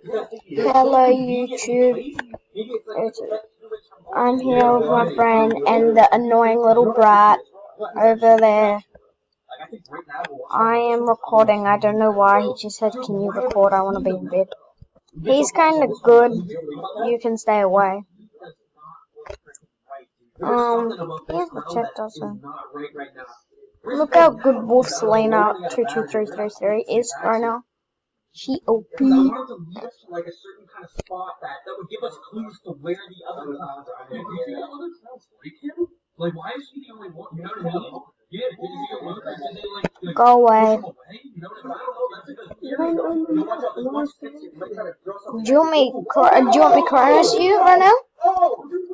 Hello YouTube. I'm here with my friend and the annoying little brat over there. I am recording. I don't know why. He just said, "Can you record? I want to be in bed." He's kind of good. You can stay away. Here's the chat also. Look how good Wolf Selena 22333 is right now. She OP. Like a certain kind of spot that would give us clues to where the other clowns are. Did you see the other clowns like him? Like, why is he the only one? You know what I mean? Yeah, did he get one? Did they like Go away. push him away? You know what I mean? I don't know. That's a good theory. You watch out. This one's fixing. He might try to throw something. Do you want me to crush you right now?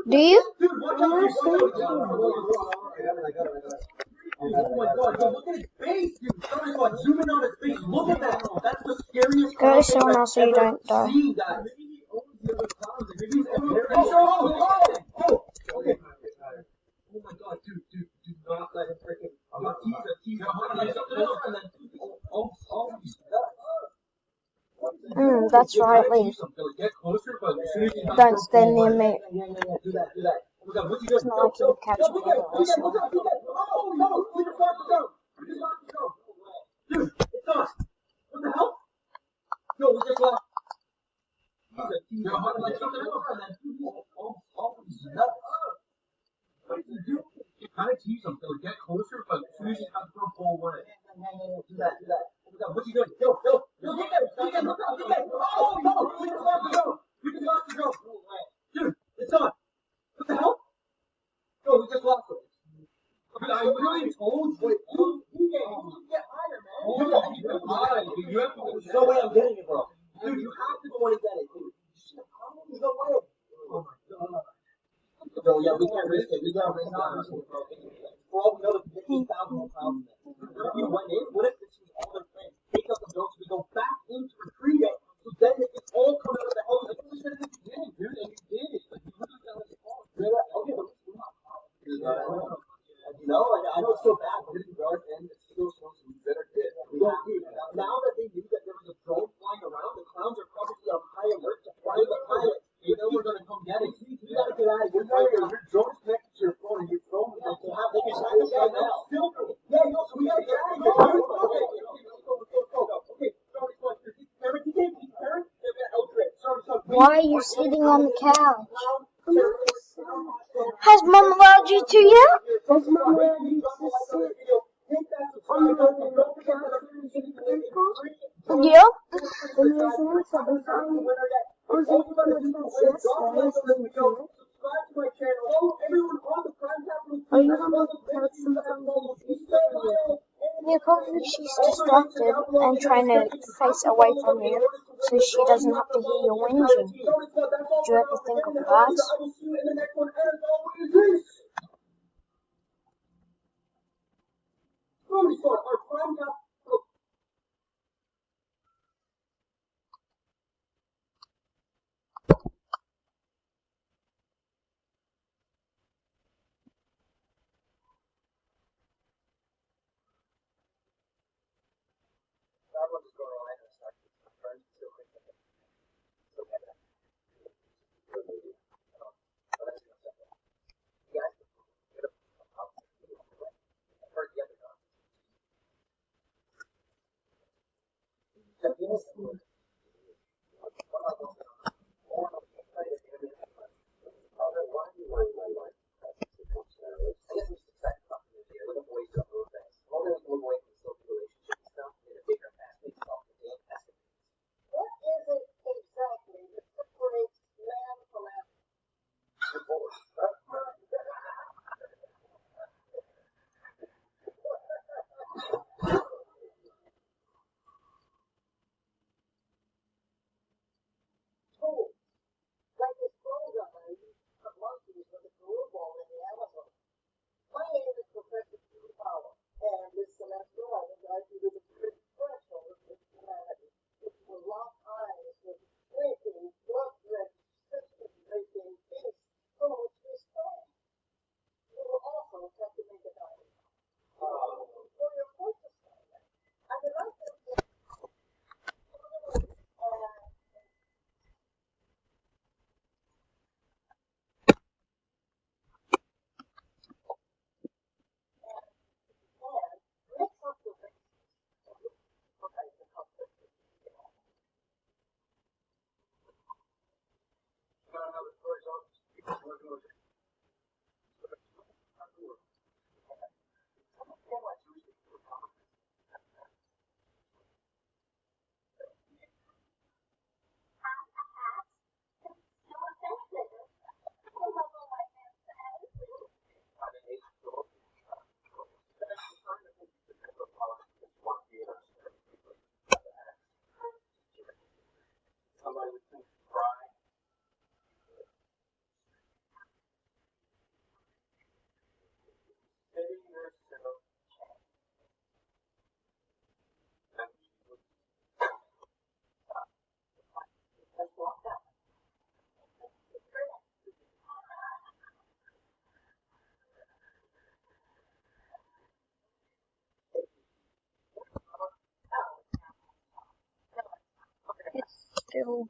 Do you? Dude, watch out. Watch out. Oh my god, dude, look at his face, dude. Sorry, God, zoom in on his face. Look at that. That's the scariest Go to someone else so you don't die. Okay. Oh my god, dude, do not let him freaking tease That's right, leave. Don't stand near me. It's not like you can catch me. Dude, it's us. What the hell? Yo, we just lost. What did you do? You kind of tease them. They'll get closer, but as soon as you have to pull away. Do that. What's he doing? Yo, get that. Look out, get that. Oh, no, we just lost the drone. Dude, it's on. What the hell? Yo, we just lost it. I really told you. You get higher, man. You have to. There's no way I'm getting it, bro. Dude, you have to go in and get it, dude. There's no way. Oh my god. So yeah, we can't risk it. We gotta risk it. For all we know, there's 15,000 pounds. If you went in, what if this was all their plans? Take up the drones, we go back into retreat it, so then it's all coming out of the hell. Like, we said at the beginning, dude, and you did it. Like, you really got this far. Okay, but we're not powerful. You know, like, I know it's so bad, but it's dark and it's still supposed to be better. Now that they knew that there was a drone flying around, the clowns are probably on high alert to find the pilot. They know we're going to come get it. You gotta get out of here. Your drone is connected to your phone, and your phone is like, they can track us right now. Yeah, so we gotta get out of here. Okay, let's go. Okay, Why are you sitting on the couch? Has Mom allowed you to yet? Has Mom allowed you to sit on the couch? Yeah. And there's also I was able to advance yesterday. Are you on the couch sometimes? Yeah, probably she's distracted and trying to face away from you so she doesn't have to hear you whinging. Do you ever think of that? It's still.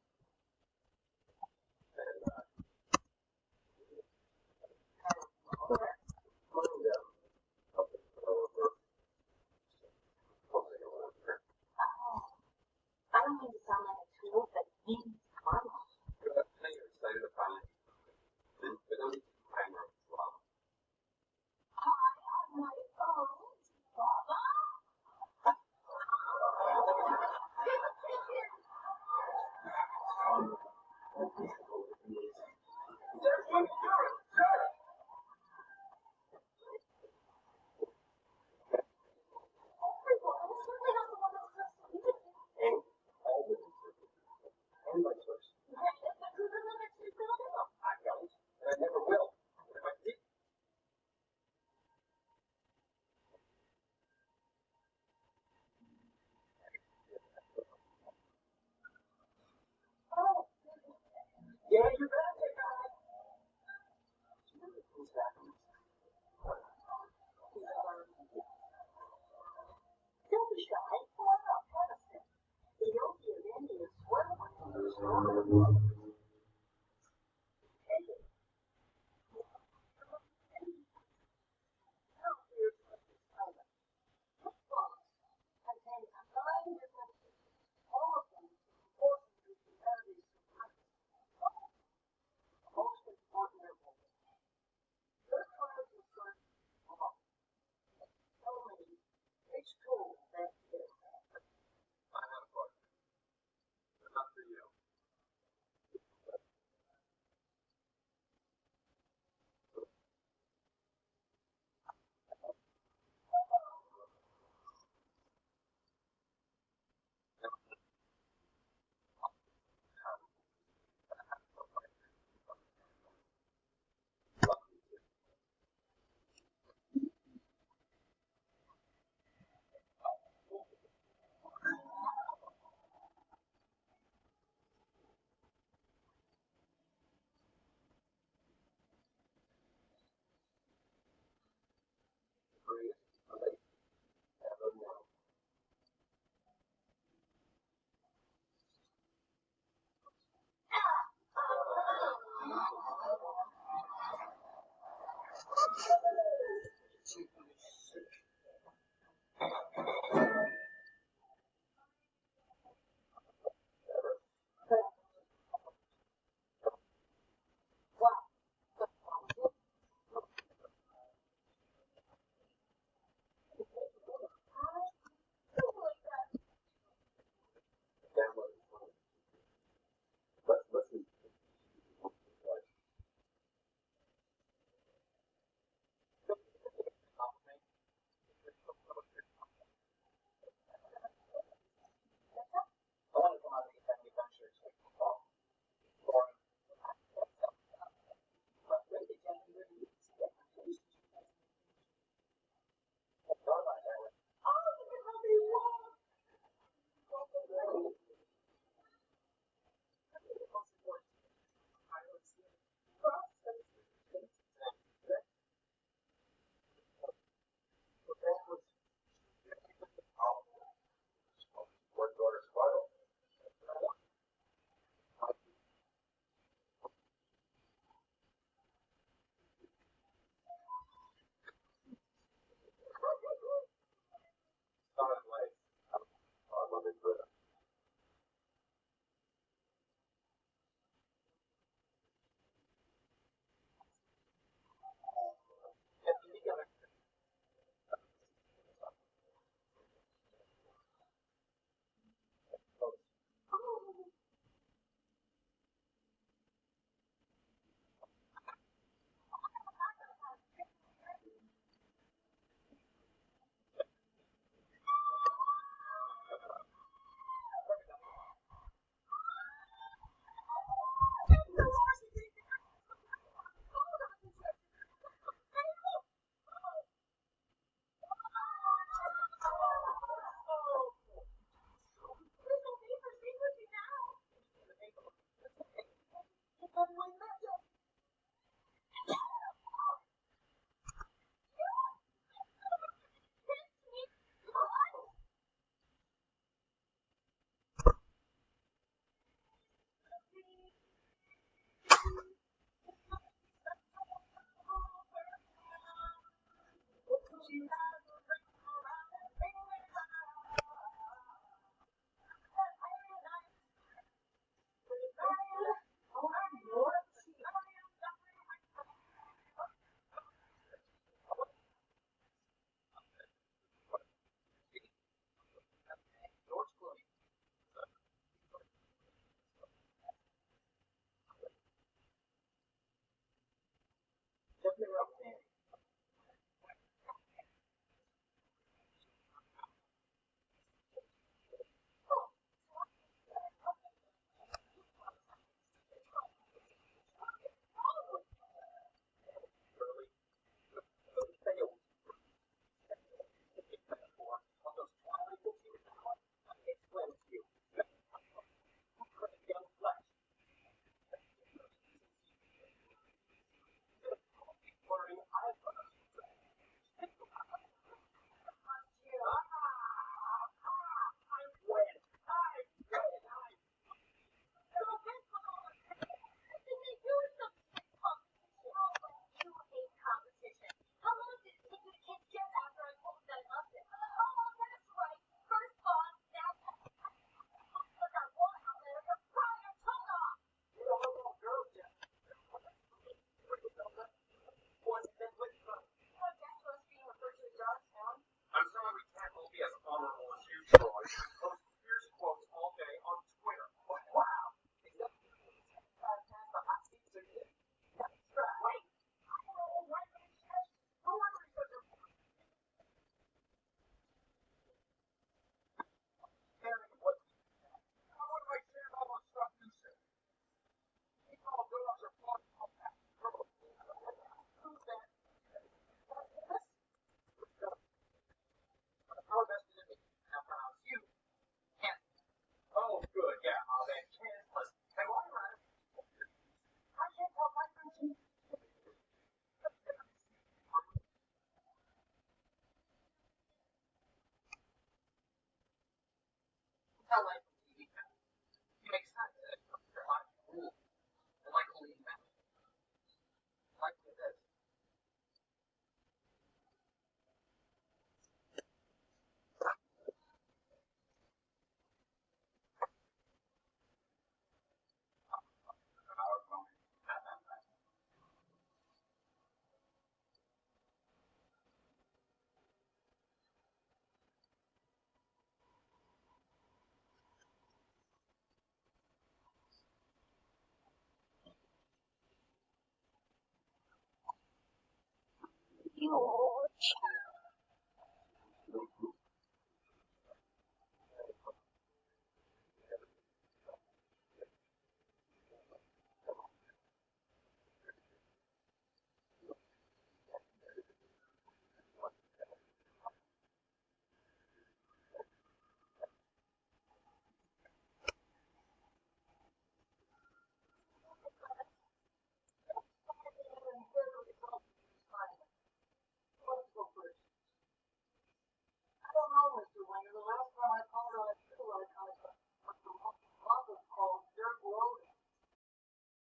you.